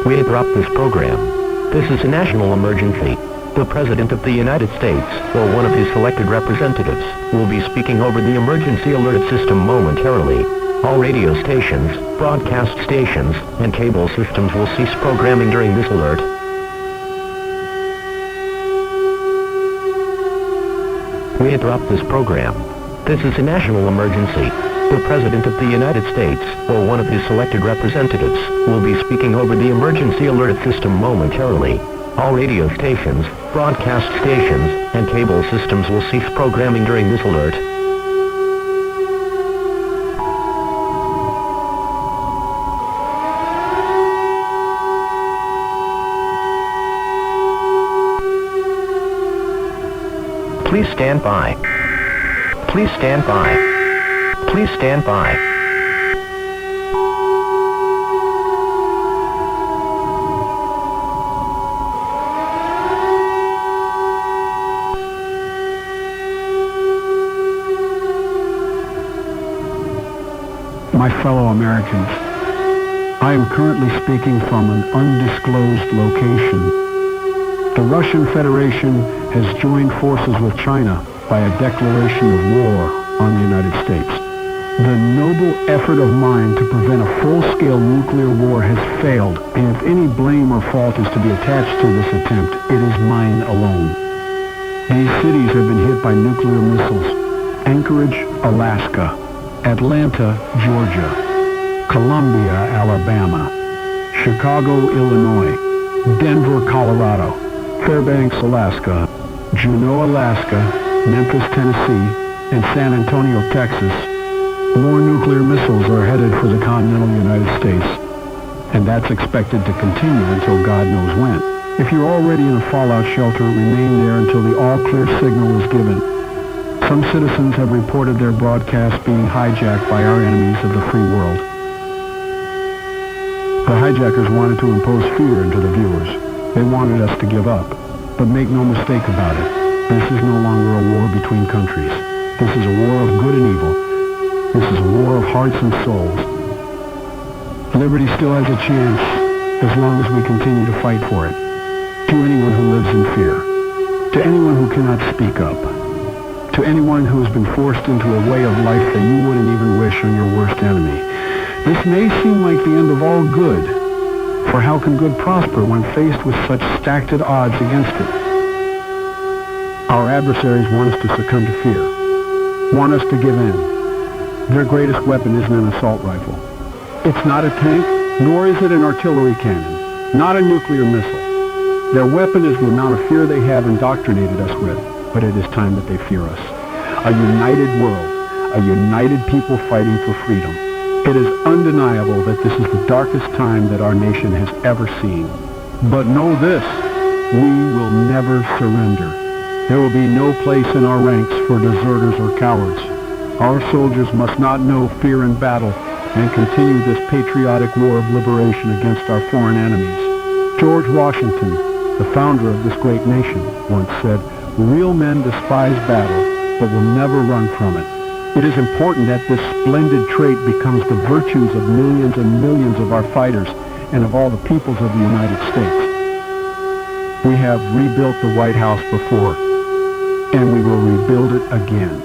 We interrupt this program. This is a national emergency. The President of the United States, or one of his selected representatives, will be speaking over the emergency alert system momentarily. All radio stations, broadcast stations, and cable systems will cease programming during this alert. We interrupt this program. This is a national emergency. The President of the United States, or one of his selected representatives, will be speaking over the emergency alert system momentarily. All radio stations, broadcast stations, and cable systems will cease programming during this alert. Please stand by. Please stand by. Please stand by. My fellow Americans, I am currently speaking from an undisclosed location. The Russian Federation has joined forces with China by a declaration of war on the United States. The noble effort of mine to prevent a full-scale nuclear war has failed, and if any blame or fault is to be attached to this attempt, it is mine alone. These cities have been hit by nuclear missiles: Anchorage, Alaska; Atlanta, Georgia; Columbia, Alabama; Chicago, Illinois; Denver, Colorado; Fairbanks, Alaska; Juneau, Alaska; Memphis, Tennessee; and San Antonio, Texas. More nuclear missiles are headed for the continental United States, and that's expected to continue until God knows when. If you're already in a fallout shelter, remain there until the all-clear signal is given. Some citizens have reported their broadcast being hijacked by our enemies of the free world. The hijackers wanted to impose fear into the viewers. They wanted us to give up. But make no mistake about it, this is no longer a war between countries. This is a war of good and evil. This is a war of hearts and souls. Liberty still has a chance, as long as we continue to fight for it. To anyone who lives in fear. To anyone who cannot speak up. To anyone who has been forced into a way of life that you wouldn't even wish on your worst enemy. This may seem like the end of all good, for how can good prosper when faced with such stacked odds against it? Our adversaries want us to succumb to fear, want us to give in. Their greatest weapon isn't an assault rifle. It's not a tank, nor is it an artillery cannon, not a nuclear missile. Their weapon is the amount of fear they have indoctrinated us with, but it is time that they fear us. A united world, a united people fighting for freedom. It is undeniable that this is the darkest time that our nation has ever seen. But know this, we will never surrender. There will be no place in our ranks for deserters or cowards. Our soldiers must not know fear in battle and continue this patriotic war of liberation against our foreign enemies. George Washington, the founder of this great nation, once said, "Real men despise battle, but will never run from it." It is important that this splendid trait becomes the virtues of millions and millions of our fighters and of all the peoples of the United States. We have rebuilt the White House before, and we will rebuild it again.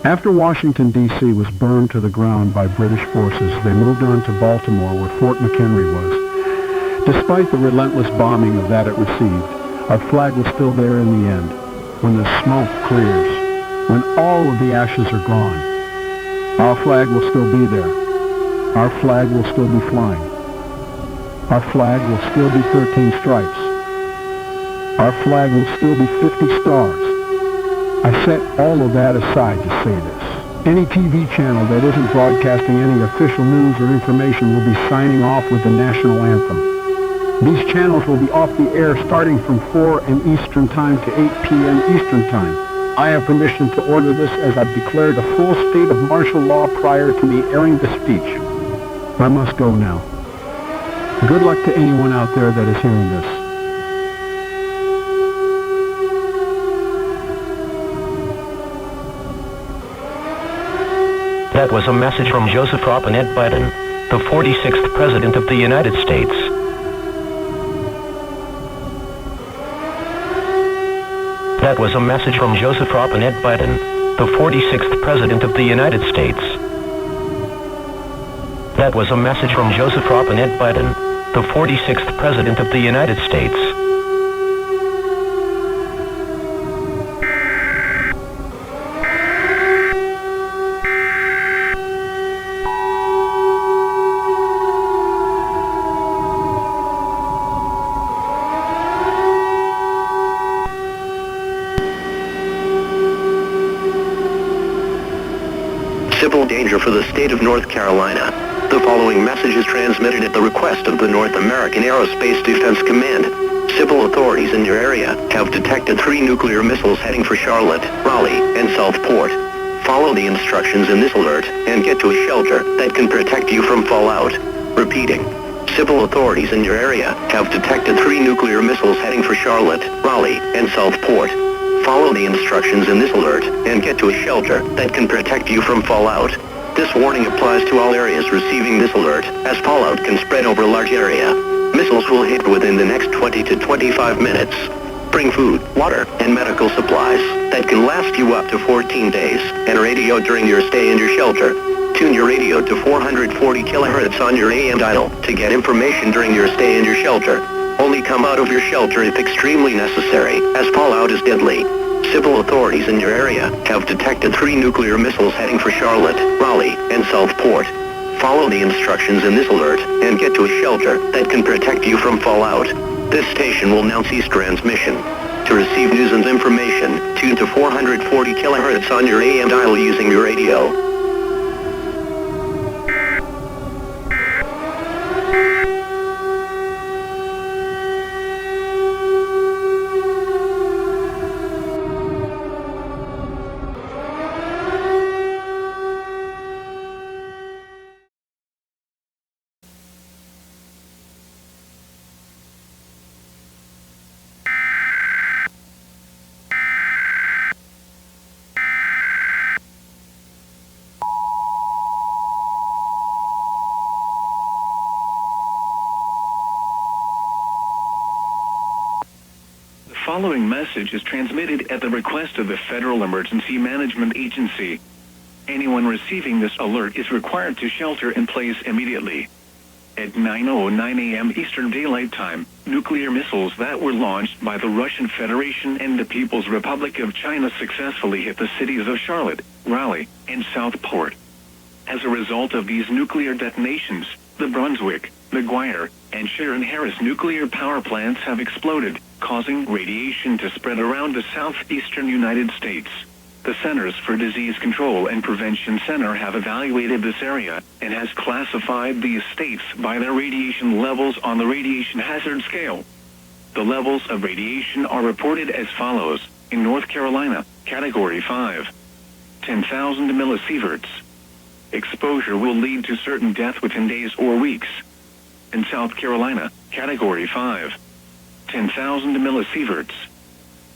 After Washington, D.C. was burned to the ground by British forces, they moved on to Baltimore, where Fort McHenry was. Despite the relentless bombing of that it received, our flag was still there in the end, when the smoke clears. When all of the ashes are gone, our flag will still be there. Our flag will still be flying. Our flag will still be 13 stripes. Our flag will still be 50 stars. I set all of that aside to say this. Any TV channel that isn't broadcasting any official news or information will be signing off with the national anthem. These channels will be off the air starting from 4 p.m. Eastern Time to 8 p.m. Eastern Time. I have permission to order this as I've declared a full state of martial law prior to me airing the speech. I must go now. Good luck to anyone out there that is hearing this. That was a message from Joseph Robinette Biden, the 46th President of the United States. That was a message from Joseph Robinette Biden, the 46th President of the United States. That was a message from Joseph Robinette Biden, the 46th President of the United States. Civil danger for the state of North Carolina. The following message is transmitted at the request of the North American Aerospace Defense Command. Civil authorities in your area have detected 3 nuclear missiles heading for Charlotte, Raleigh, and Southport. Follow the instructions in this alert and get to a shelter that can protect you from fallout. Repeating. Civil authorities in your area have detected 3 nuclear missiles heading for Charlotte, Raleigh, and Southport. Follow the instructions in this alert and get to a shelter that can protect you from fallout. This warning applies to all areas receiving this alert, as fallout can spread over a large area. Missiles will hit within the next 20 to 25 minutes. Bring food, water, and medical supplies that can last you up to 14 days, and radio during your stay in your shelter. Tune your radio to 440 kHz on your AM dial to get information during your stay in your shelter. Only come out of your shelter if extremely necessary, as fallout is deadly. Civil authorities in your area have detected 3 nuclear missiles heading for Charlotte, Raleigh, and Southport. Follow the instructions in this alert and get to a shelter that can protect you from fallout. This station will now cease transmission. To receive news and information, tune to 440 kHz on your AM dial using your radio. The following message is transmitted at the request of the Federal Emergency Management Agency. Anyone receiving this alert is required to shelter in place immediately. At 9:09 a.m. Eastern Daylight Time, nuclear missiles that were launched by the Russian Federation and the People's Republic of China successfully hit the cities of Charlotte, Raleigh, and Southport. As a result of these nuclear detonations, the Brunswick, McGuire, and Sharon Harris nuclear power plants have exploded, causing radiation to spread around the southeastern United States. The Centers for Disease Control and Prevention Center have evaluated this area and has classified these states by their radiation levels on the radiation hazard scale. The levels of radiation are reported as follows. In North Carolina, Category 5, 10,000 millisieverts. Exposure will lead to certain death within days or weeks. In South Carolina, Category 5, 10,000 millisieverts.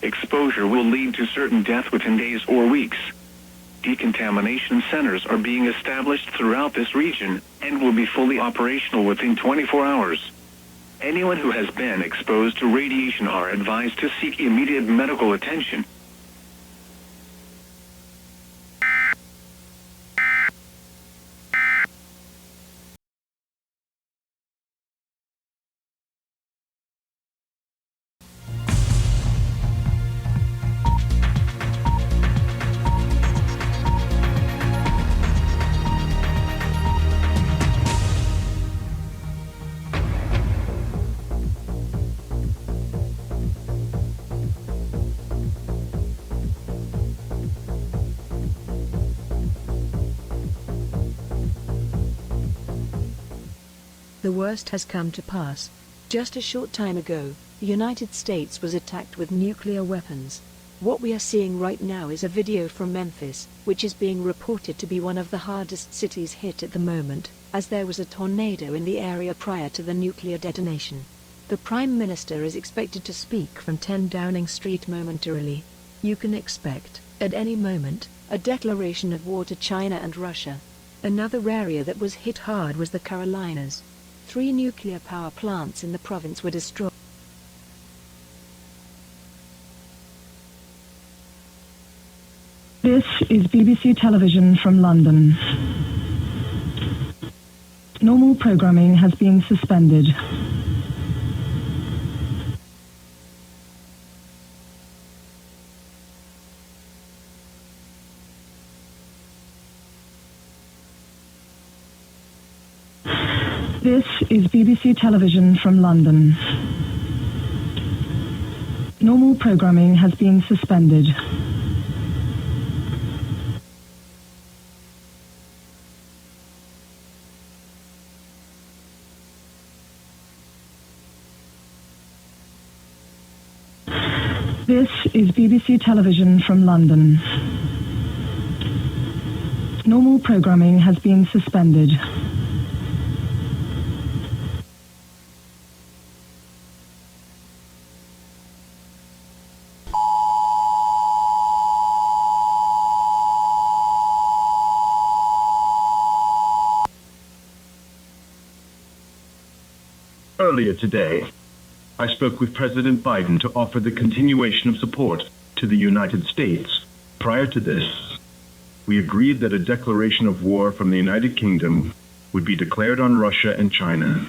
Exposure will lead to certain death within days or weeks. Decontamination centers are being established throughout this region and will be fully operational within 24 hours. Anyone who has been exposed to radiation are advised to seek immediate medical attention. The worst has come to pass. Just a short time ago, the United States was attacked with nuclear weapons. What we are seeing right now is a video from Memphis, which is being reported to be one of the hardest cities hit at the moment, as there was a tornado in the area prior to the nuclear detonation. The Prime Minister is expected to speak from 10 Downing Street momentarily. You can expect, at any moment, a declaration of war to China and Russia. Another area that was hit hard was the Carolinas. 3 nuclear power plants in the province were destroyed. This is BBC Television from London. Normal programming has been suspended. This is BBC Television from London. Normal programming has been suspended. This is BBC Television from London. Normal programming has been suspended. Earlier today, I spoke with President Biden to offer the continuation of support to the United States. Prior to this, we agreed that a declaration of war from the United Kingdom would be declared on Russia and China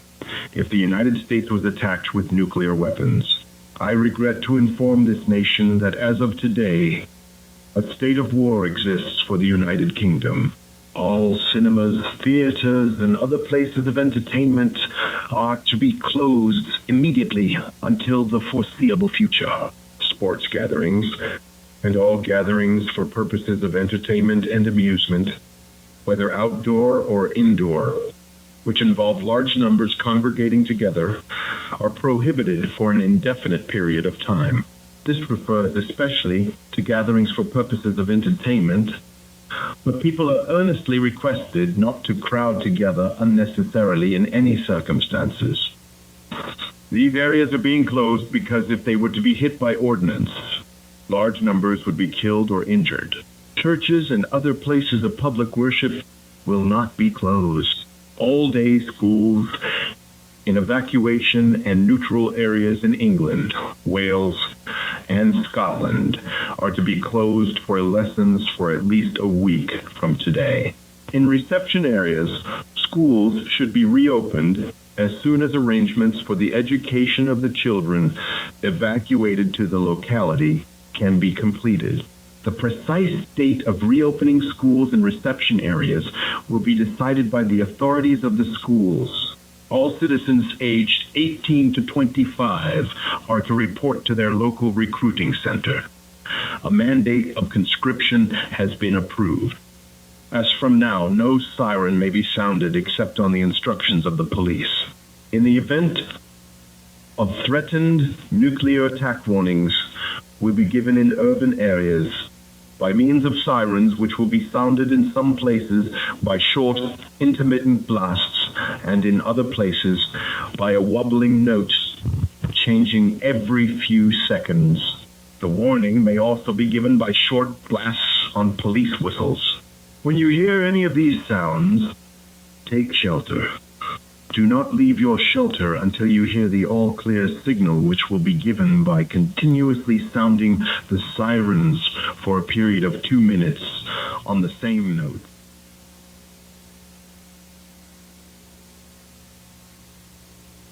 if the United States was attacked with nuclear weapons. I regret to inform this nation that as of today, a state of war exists for the United Kingdom. All cinemas, theaters, and other places of entertainment are to be closed immediately until the foreseeable future. Sports gatherings and all gatherings for purposes of entertainment and amusement, whether outdoor or indoor, which involve large numbers congregating together, are prohibited for an indefinite period of time. This refers especially to gatherings for purposes of entertainment, but people are earnestly requested not to crowd together unnecessarily in any circumstances. These areas are being closed because if they were to be hit by ordnance, large numbers would be killed or injured. Churches and other places of public worship will not be closed. All-day schools in evacuation and neutral areas in England, Wales, and Scotland are to be closed for lessons for at least a week from today. In reception areas, schools should be reopened as soon as arrangements for the education of the children evacuated to the locality can be completed. The precise date of reopening schools and reception areas will be decided by the authorities of the schools. All citizens aged 18 to 25 are to report to their local recruiting center. A mandate of conscription has been approved. As from now, no siren may be sounded except on the instructions of the police. In the event of threatened nuclear attack warnings will be given in urban areas by means of sirens, which will be sounded in some places by short, intermittent blasts, and in other places by a wobbling note changing every few seconds. The warning may also be given by short blasts on police whistles. When you hear any of these sounds, take shelter. Do not leave your shelter until you hear the all-clear signal, which will be given by continuously sounding the sirens for a period of 2 minutes on the same note.